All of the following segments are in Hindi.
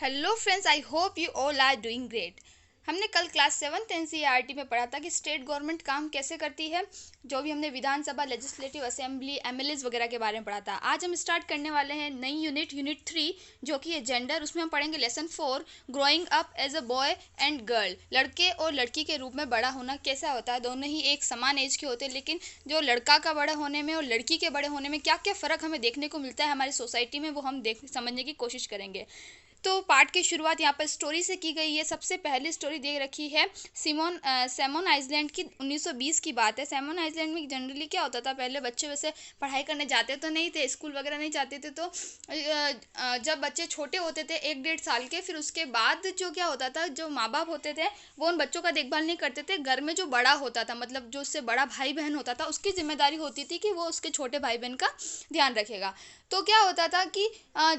Hello friends, I hope you all are doing great. हमने कल क्लास 7th एनसीईआरटी में पढ़ा था कि स्टेट गवर्नमेंट काम कैसे करती है। जो भी हमने विधानसभा, लेजिस्लेटिव असेंबली, एमएलएस वगैरह के बारे में पढ़ा था। आज हम स्टार्ट करने वाले हैं नई यूनिट 3, जो कि है जेंडर। उसमें हम पढ़ेंगे lesson 4, growing up as a boy and girl. लड़के और लड़की के रूप में बड़ा होना कैसा होता है। दोनों ही एक समान एज के होते हैं, लेकिन जो लड़का का बड़ा होने में और लड़की के बड़े होने में क्या क्या फ़र्क हमें देखने को मिलता है हमारी सोसाइटी में, वो हम समझने की कोशिश करेंगे। तो पार्ट की शुरुआत यहाँ पर स्टोरी से की गई है। सबसे पहली स्टोरी दे रखी है सैमन आइलैंड की। 1920 की बात है। सैमन आइलैंड में जनरली क्या होता था, पहले बच्चे वैसे पढ़ाई करने जाते तो नहीं थे, स्कूल वगैरह नहीं जाते थे। तो जब बच्चे छोटे होते थे 1-1.5 साल के, फिर उसके बाद जो क्या होता था, जो माँ बाप होते थे वो उन बच्चों का देखभाल नहीं करते थे। घर में जो बड़ा होता था, मतलब जो उससे बड़ा भाई बहन होता था, उसकी जिम्मेदारी होती थी कि वो उसके छोटे भाई बहन का ध्यान रखेगा। तो क्या होता था कि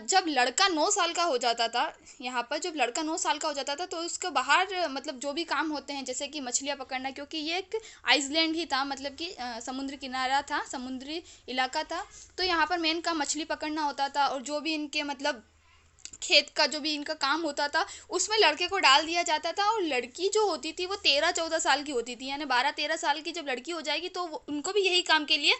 जब लड़का 9 साल का हो जाता था, यहाँ पर जब लड़का 9 साल का हो जाता था तो उसके बाहर मतलब जो भी काम होते हैं, जैसे कि मछलियाँ पकड़ना, क्योंकि ये एक आइसलैंड ही था, मतलब कि समुद्र किनारा था, समुद्री इलाका था। तो यहाँ पर मेन काम मछली पकड़ना होता था। और जो भी इनके मतलब खेत का जो भी इनका काम होता था, उसमें लड़के को डाल दिया जाता था। और लड़की जो होती थी वो 13-14 साल की होती थी, यानी 12-13 साल की जब लड़की हो जाएगी तो उनको भी यही काम के लिए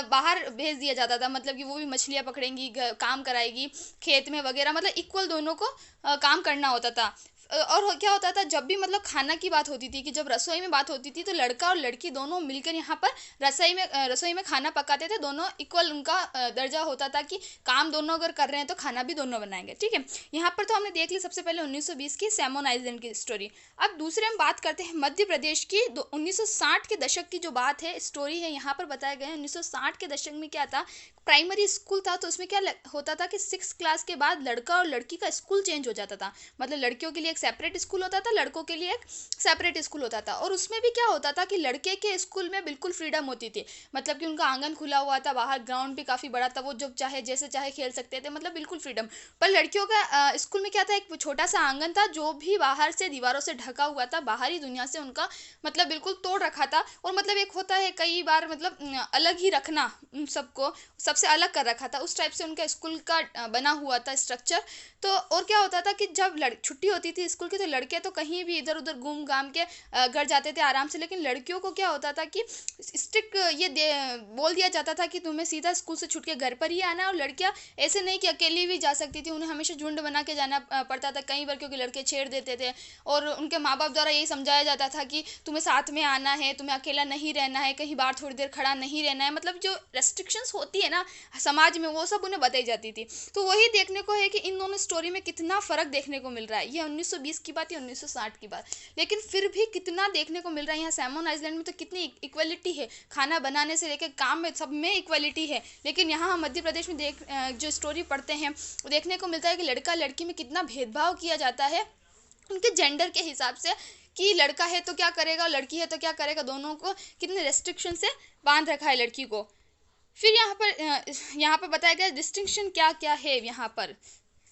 बाहर भेज दिया जाता था। मतलब कि वो भी मछलियाँ पकड़ेंगी, काम कराएगी खेत में वगैरह, मतलब इक्वल दोनों को काम करना होता था। और क्या होता था, जब भी मतलब खाना की बात होती थी, कि जब रसोई में बात होती थी, तो लड़का और लड़की दोनों मिलकर यहाँ पर रसोई में खाना पकाते थे। दोनों इक्वल उनका दर्जा होता था कि काम दोनों अगर कर रहे हैं तो खाना भी दोनों बनाएंगे। ठीक है, यहाँ पर तो हमने देख ली सबसे पहले 1920 की सैमन आइलैंड की स्टोरी। अब दूसरे हम बात करते हैं मध्य प्रदेश की। 1960 के दशक की जो बात है, स्टोरी है, यहाँ पर बताया गया है 1960 के दशक में क्या था। प्राइमरी स्कूल था, तो उसमें क्या होता था कि 6 क्लास के बाद लड़का और लड़की का स्कूल चेंज हो जाता था। मतलब लड़कियों के लिए एक सेपरेट स्कूल होता था, लड़कों के लिए एक सेपरेट स्कूल होता था। और उसमें भी क्या होता था कि लड़के के स्कूल में बिल्कुल फ्रीडम होती थी। मतलब कि उनका आंगन खुला हुआ था, बाहर ग्राउंड भी काफ़ी बड़ा था, वो जब चाहे जैसे चाहे खेल सकते थे, मतलब बिल्कुल फ्रीडम। पर लड़कियों का स्कूल में क्या था, एक छोटा सा आंगन था जो भी बाहर से दीवारों से ढका हुआ था, बाहरी दुनिया से उनका मतलब बिल्कुल तोड़ रखा था। और मतलब एक होता है कई बार मतलब अलग ही रखना, उन सबको सबसे अलग कर रखा था, उस टाइप से उनका स्कूल का बना हुआ था स्ट्रक्चर। तो और क्या होता था कि जब छुट्टी होती थी स्कूल की, तो लड़के तो कहीं भी इधर उधर घूम घाम के घर जाते थे आराम से। लेकिन लड़कियों को क्या होता था कि स्ट्रिक्ट बोल दिया जाता था कि तुम्हें सीधा स्कूल से छूट के घर पर ही आना है। और लड़कियां ऐसे नहीं कि अकेली भी जा सकती थी, उन्हें हमेशा झुंड बना के जाना पड़ता था कई बार, क्योंकि लड़के छेड़ देते थे। और उनके माँ बाप द्वारा यही समझाया जाता था कि तुम्हें साथ में आना है, तुम्हें अकेला नहीं रहना है, कहीं बाहर थोड़ी देर खड़ा नहीं रहना है। मतलब जो रेस्ट्रिक्शंस होती है ना समाज में, वो सब उन्हें बताई जाती थी। तो वही देखने को है कि इन दोनों स्टोरी में कितना फ़र्क देखने को मिल रहा है। ये 1920 की बात, ये 1960 की बात, लेकिन फिर भी कितना देखने को मिल रहा है। यहाँ सैमन आइलैंड में तो कितनी इक्वलिटी है, खाना बनाने से लेकर काम में सब में इक्वलिटी है। लेकिन यहाँ हम मध्य प्रदेश में जो स्टोरी पढ़ते हैं, वो देखने को मिलता है कि लड़का लड़की में कितना भेदभाव किया जाता है उनके जेंडर के हिसाब से, कि लड़का है तो क्या करेगा और लड़की है तो क्या करेगा, दोनों को कितने रेस्ट्रिक्शन से बांध रखा है लड़की को। फिर यहाँ पर बताया गया डिस्टिंक्शन क्या क्या है यहाँ पर।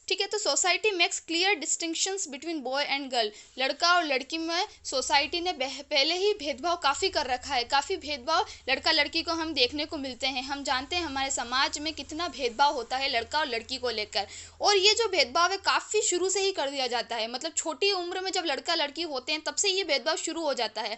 ठीक है, तो society makes clear distinctions between boy and girl. लड़का और लड़की में सोसाइटी ने पहले ही भेदभाव काफ़ी कर रखा है, काफ़ी भेदभाव लड़का लड़की को हम देखने को मिलते हैं। हम जानते हैं हमारे समाज में कितना भेदभाव होता है लड़का और लड़की को लेकर। और ये जो भेदभाव है काफ़ी शुरू से ही कर दिया जाता है। मतलब छोटी उम्र में जब लड़का लड़की होते हैं, तब से ये भेदभाव शुरू हो जाता है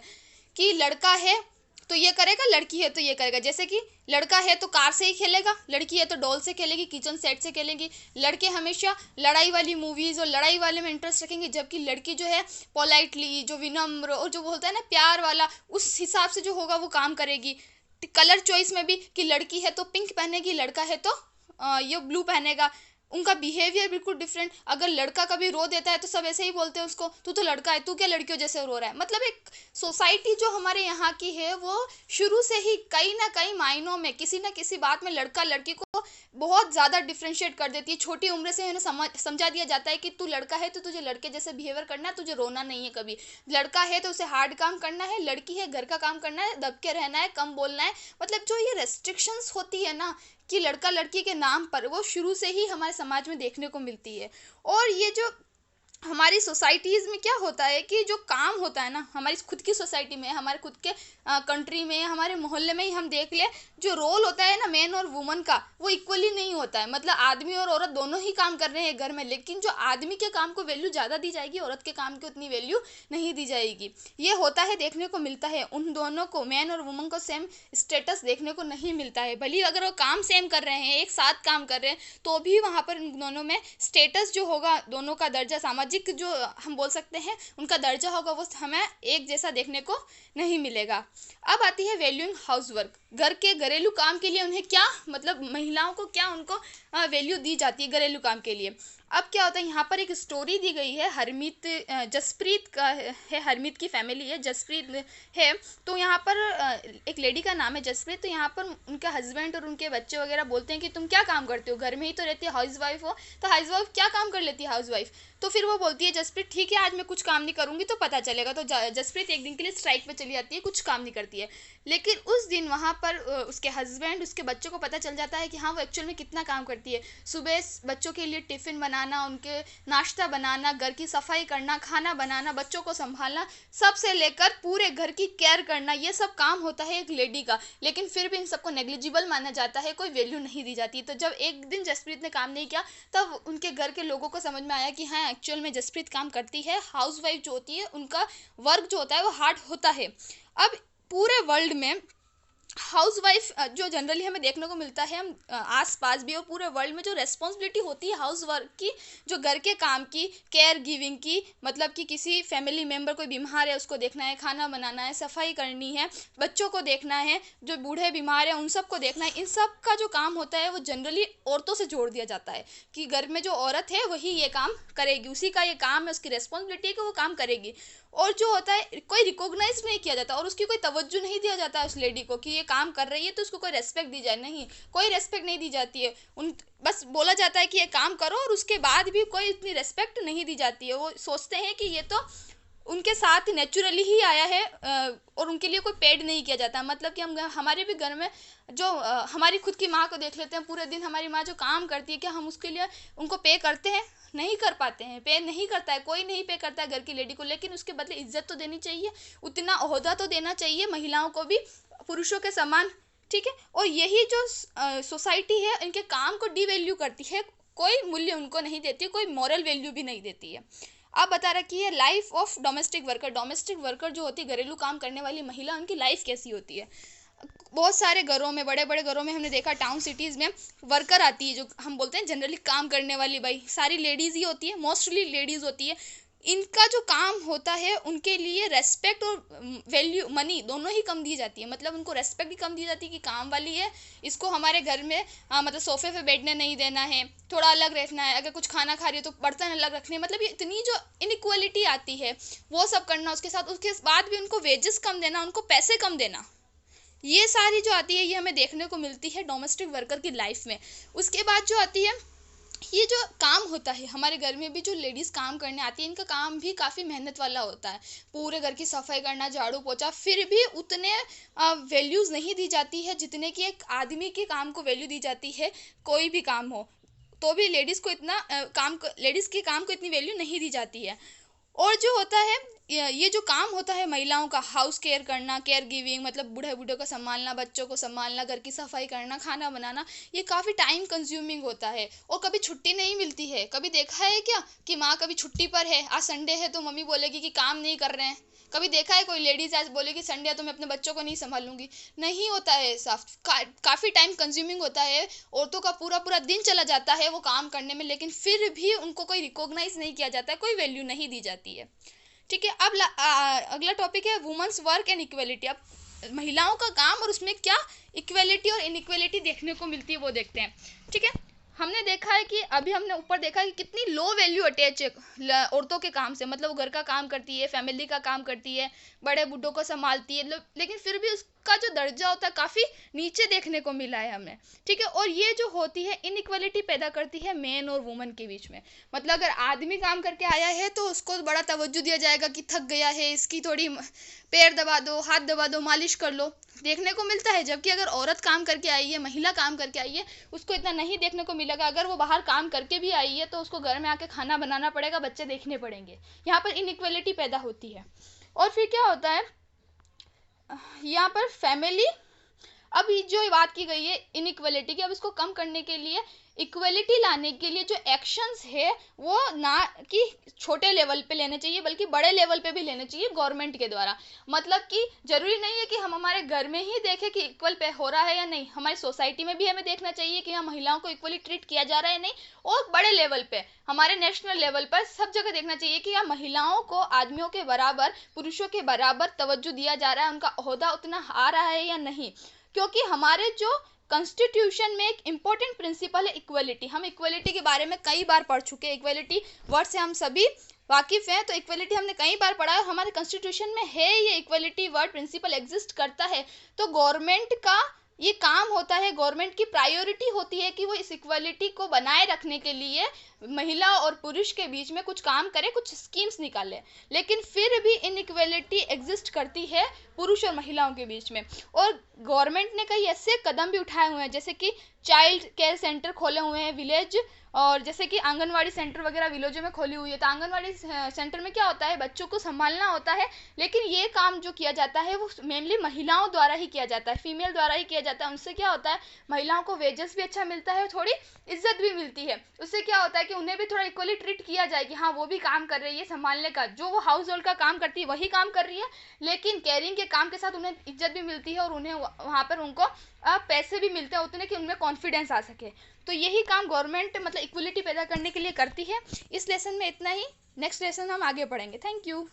कि लड़का है तो ये करेगा, लड़की है तो ये करेगा। जैसे कि लड़का है तो कार से ही खेलेगा, लड़की है तो डॉल से खेलेगी, किचन सेट से खेलेगी। लड़के हमेशा लड़ाई वाली मूवीज़ और लड़ाई वाले में इंटरेस्ट रखेंगे, जबकि लड़की जो है पोलाइटली, जो विनम्र और जो बोलता है ना प्यार वाला, उस हिसाब से जो होगा वो काम करेगी। कलर चॉइस में भी कि लड़की है तो पिंक पहनेगी, लड़का है तो ये ब्लू पहनेगा। उनका बिहेवियर बिल्कुल डिफरेंट। अगर लड़का कभी रो देता है तो सब ऐसे ही बोलते हैं उसको, तू तो लड़का है, तू क्या लड़कियों जैसे रो रहा है। मतलब एक सोसाइटी जो हमारे यहाँ की है, वो शुरू से ही कई ना कई मायनों में किसी ना किसी बात में लड़का लड़की को बहुत ज़्यादा डिफ्रेंशिएट कर देती है। छोटी उम्र से उन्हें समझा दिया जाता है कि तू लड़का है तो तुझे लड़के जैसे बिहेवियर करना है, तुझे रोना नहीं है कभी। लड़का है तो उसे हार्ड काम करना है, लड़की है घर का काम करना है, दब के रहना है, कम बोलना है। मतलब जो ये रेस्ट्रिक्शंस होती है ना, कि लड़का लड़की के नाम पर, वो शुरू से ही हमारे समाज में देखने को मिलती है। और ये जो हमारी सोसाइटीज़ में क्या होता है कि जो काम होता है ना, हमारी खुद की सोसाइटी में, हमारे खुद के कंट्री में, हमारे मोहल्ले में ही हम देख ले, जो रोल होता है ना मैन और वुमन का, वो इक्वली नहीं होता है। मतलब आदमी और औरत दोनों ही काम कर रहे हैं घर में, लेकिन जो आदमी के काम को वैल्यू ज़्यादा दी जाएगी, औरत के काम को उतनी वैल्यू नहीं दी जाएगी। ये होता है, देखने को मिलता है। उन दोनों को, मैन और वुमन को सेम स्टेटस देखने को नहीं मिलता है। भले अगर वो काम सेम कर रहे हैं, एक साथ काम कर रहे हैं, तो भी वहाँ पर इन दोनों में स्टेटस जो होगा, दोनों का दर्जा, सामाजिक जो हम बोल सकते हैं उनका दर्जा होगा, वो हमें एक जैसा देखने को नहीं मिलेगा। अब आती है वैल्यूइंग हाउसवर्क। घर के घरेलू काम के लिए उन्हें क्या, मतलब महिलाओं को क्या उनको वैल्यू दी जाती है घरेलू काम के लिए। अब क्या होता है, यहाँ पर एक स्टोरी दी गई है, हरमीत, जसप्रीत का है, हरमीत की फैमिली है, जसप्रीत है। तो यहाँ पर एक लेडी का नाम है जसप्रीत। तो यहाँ पर उनके हस्बैंड और उनके बच्चे वगैरह बोलते हैं कि तुम क्या काम करते हो, घर में ही तो रहती है, हाउस वाइफ हो, तो हाउस वाइफ क्या काम कर लेती है हाउस वाइफ। तो फिर वो बोलती है जसप्रीत, ठीक है आज मैं कुछ काम नहीं करूँगी तो पता चलेगा। तो जसप्रीत एक दिन के लिए स्ट्राइक पे चली जाती है, कुछ काम नहीं करती है। लेकिन उस दिन वहाँ पर उसके हस्बैंड, उसके बच्चों को पता चल जाता है कि हाँ वो एक्चुअल में कितना काम करती है। सुबह बच्चों के लिए टिफ़िन बनाना, उनके नाश्ता बनाना, घर की सफाई करना, खाना बनाना, बच्चों को संभालना, सबसे लेकर पूरे घर की केयर करना, ये सब काम होता है एक लेडी का। लेकिन फिर भी इन सबको नेग्लिजिबल माना जाता है, कोई वैल्यू नहीं दी जाती। तो जब एक दिन जसप्रीत ने काम नहीं किया, तब उनके घर के लोगों को समझ में आया कि हाँ एक्चुअल में जसप्रीत काम करती है। हाउस वाइफ जो होती है उनका वर्क जो होता है वो हार्ड होता है। अब पूरे वर्ल्ड में हाउस वाइफ जो जनरली हमें देखने को मिलता है, हम आस पास भी, और पूरे वर्ल्ड में जो रेस्पॉन्सिबिलिटी होती है हाउस वर्क की, जो घर के काम की, केयर गिविंग की, मतलब कि किसी फैमिली मेम्बर कोई बीमार है उसको देखना है, खाना बनाना है, सफाई करनी है, बच्चों को देखना है, जो बूढ़े बीमार हैं उन सबको देखना है, इन सब का जो काम होता है वो जनरली औरतों से जोड़ दिया जाता है कि घर में जो औरत है वही ये काम करेगी, उसी का ये काम है, उसकी रेस्पॉन्सिबिलिटी है कि वो काम करेगी। और जो होता है कोई रिकॉग्नाइज नहीं किया जाता और उसकी कोई तवज्जो नहीं दिया जाता है उस लेडी को कि ये काम कर रही है तो उसको कोई रेस्पेक्ट दी जाए, नहीं, कोई रेस्पेक्ट नहीं दी जाती है। उन बस बोला जाता है कि ये काम करो, और उसके बाद भी कोई इतनी रेस्पेक्ट नहीं दी जाती है। वो सोचते हैं कि ये तो उनके साथ नेचुरली ही आया है, और उनके लिए कोई पेड नहीं किया जाता। मतलब कि हम हमारे भी घर में जो हमारी खुद की माँ को देख लेते हैं, पूरे दिन हमारी माँ जो काम करती है, क्या हम उसके लिए उनको पे करते हैं? नहीं कर पाते हैं, पे नहीं करता है, कोई नहीं पे करता है घर की लेडी को। लेकिन उसके बदले इज्जत तो देनी चाहिए, उतना ओहदा तो देना चाहिए महिलाओं को भी, पुरुषों के समान, ठीक है। और यही जो सोसाइटी है इनके काम को डिवैल्यू करती है, कोई मूल्य उनको नहीं देती, कोई मॉरल वैल्यू भी नहीं देती है। अब बता रखी है life of domestic worker. Domestic worker जो होती है, घरेलू काम करने वाली महिला, उनकी लाइफ कैसी होती है। बहुत सारे घरों में, बड़े बड़े घरों में हमने देखा, टाउन सिटीज़ में वर्कर आती है, जो हम बोलते हैं जनरली काम करने वाली, भाई सारी लेडीज़ ही होती है, मोस्टली लेडीज़ होती है। इनका जो काम होता है, उनके लिए रेस्पेक्ट और वैल्यू, मनी दोनों ही कम दी जाती है। मतलब उनको रेस्पेक्ट भी कम दी जाती है कि काम वाली है, इसको हमारे घर में मतलब सोफे पे बैठने नहीं देना है, थोड़ा अलग रखना है, अगर कुछ खाना खा रही हो तो बर्तन अलग रखने, मतलब ये इतनी जो इनइक्वालिटी आती है वो सब करना। उसके साथ उसके बाद भी उनको वेजेस कम देना, उनको पैसे कम देना, ये सारी जो आती है ये हमें देखने को मिलती है डोमेस्टिक वर्कर की लाइफ में। उसके बाद जो आती है, ये जो काम होता है हमारे घर में भी, जो लेडीज़ काम करने आती है, इनका काम भी काफ़ी मेहनत वाला होता है, पूरे घर की सफाई करना, झाड़ू पोछा, फिर भी उतने वैल्यूज़ नहीं दी जाती है जितने कि एक आदमी के काम को वैल्यू दी जाती है। कोई भी काम हो तो भी लेडीज़ को इतना लेडीज़ के काम को इतनी वैल्यू नहीं दी जाती है। और जो होता है, ये जो काम होता है महिलाओं का, हाउस केयर करना, केयर गिविंग, मतलब बूढ़े बूढ़े को संभालना, बच्चों को संभालना, घर की सफाई करना, खाना बनाना, ये काफ़ी टाइम कंज्यूमिंग होता है। और कभी छुट्टी नहीं मिलती है। कभी देखा है क्या कि माँ कभी छुट्टी पर है, आज संडे है तो मम्मी बोलेगी कि काम नहीं कर रहे हैं। कभी देखा है कोई लेडीज आज बोलेगी संडे है तो मैं अपने बच्चों को नहीं संभालूंगी? नहीं होता है साफ। काफ़ी टाइम कंज्यूमिंग होता है, औरतों का पूरा पूरा दिन चला जाता है वो काम करने में, लेकिन फिर भी उनको कोई रिकॉग्नाइज नहीं किया जाता है, कोई वैल्यू नहीं दी जाती है, ठीक है। अब अगला टॉपिक है वुमेन्स वर्क एंड इक्वलिटी। अब महिलाओं का काम और उसमें क्या इक्वलिटी और इनइक्वलिटी देखने को मिलती है वो देखते हैं, ठीक है। हमने देखा है कि अभी हमने ऊपर देखा है कि कितनी लो वैल्यू अटैच है औरतों के काम से। मतलब वो घर का काम करती है, फैमिली का काम करती है, बड़े बूढ़ों को संभालती है, लेकिन फिर भी का जो दर्जा होता है काफ़ी नीचे देखने को मिला है हमें, ठीक है। और ये जो होती है इनइक्वालिटी पैदा करती है मेन और वुमन के बीच में। मतलब अगर आदमी काम करके आया है तो उसको बड़ा तवज्जो दिया जाएगा कि थक गया है, इसकी थोड़ी पैर दबा दो, हाथ दबा दो, मालिश कर लो, देखने को मिलता है। जबकि अगर औरत काम करके आई है, महिला काम करके आई है, उसको इतना नहीं देखने को मिलेगा। अगर वो बाहर काम करके भी आई है तो उसको घर में आके खाना बनाना पड़ेगा, बच्चे देखने पड़ेंगे। यहाँ पर इनइक्वालिटी पैदा होती है। और फिर क्या होता है यहाँ पर फैमिली, अब जो बात की गई है इनइक्वालिटी की, अब इसको कम करने के लिए, इक्वलिटी लाने के लिए जो एक्शंस है वो ना कि छोटे लेवल पे लेने चाहिए बल्कि बड़े लेवल पे भी लेने चाहिए गवर्नमेंट के द्वारा। मतलब कि जरूरी नहीं है कि हम हमारे घर में ही देखें कि इक्वल पे हो रहा है या नहीं, हमारी सोसाइटी में भी हमें देखना चाहिए कि हाँ महिलाओं को इक्वली ट्रीट किया जा रहा है नहीं। और बड़े लेवल पे, हमारे नेशनल लेवल पर सब जगह देखना चाहिए कि हाँ महिलाओं को आदमियों के बराबर, पुरुषों के बराबर तवज्जो दिया जा रहा है, उनका ओहदा उतना आ रहा है या नहीं। क्योंकि हमारे जो कॉन्स्टिट्यूशन में एक इम्पोर्टेंट प्रिंसिपल है इक्वलिटी। हम इक्वलिटी के बारे में कई बार पढ़ चुके हैं, इक्वलिटी वर्ड से हम सभी वाकिफ़ हैं। तो इक्वलिटी हमने कई बार पढ़ा है, हमारे कॉन्स्टिट्यूशन में है, ये इक्वलिटी वर्ड प्रिंसिपल एग्जिस्ट करता है। तो गवर्नमेंट का ये काम होता है, गवर्नमेंट की प्रायोरिटी होती है कि वो इस इक्वलिटी को बनाए रखने के लिए महिला और पुरुष के बीच में कुछ काम करे, कुछ स्कीम्स निकाले। लेकिन फिर भी इनइक्वलिटी एग्जिस्ट करती है पुरुष और महिलाओं के बीच में। और गवर्नमेंट ने कई ऐसे कदम भी उठाए हुए हैं, जैसे कि चाइल्ड केयर सेंटर खोले हुए हैं विलेज, और जैसे कि आंगनवाड़ी सेंटर वगैरह विलेजों में खोली हुई है। तो आंगनवाड़ी सेंटर में क्या होता है, बच्चों को संभालना होता है, लेकिन ये काम जो किया जाता है वो मेनली महिलाओं द्वारा ही किया जाता है, फीमेल द्वारा ही किया जाता है। उनसे क्या होता है, महिलाओं को वेजेस भी अच्छा मिलता है, थोड़ी इज्जत भी मिलती है। उससे क्या होता है कि उन्हें भी थोड़ा इक्वली ट्रीट किया जाए कि हाँ वो भी काम कर रही है, संभालने का जो वो हाउस होल्ड का काम करती है वही काम कर रही है, लेकिन केयरिंग के काम के साथ उन्हें इज्जत भी मिलती है और उन्हें वहाँ पर उनको पैसे भी मिलते हैं उतने कि उनमें कॉन्फिडेंस आ सके। तो यही काम गवर्नमेंट मतलब इक्वलिटी पैदा करने के लिए करती है। इस लेसन में इतना ही, नेक्स्ट लेसन हम आगे पढ़ेंगे। Thank you.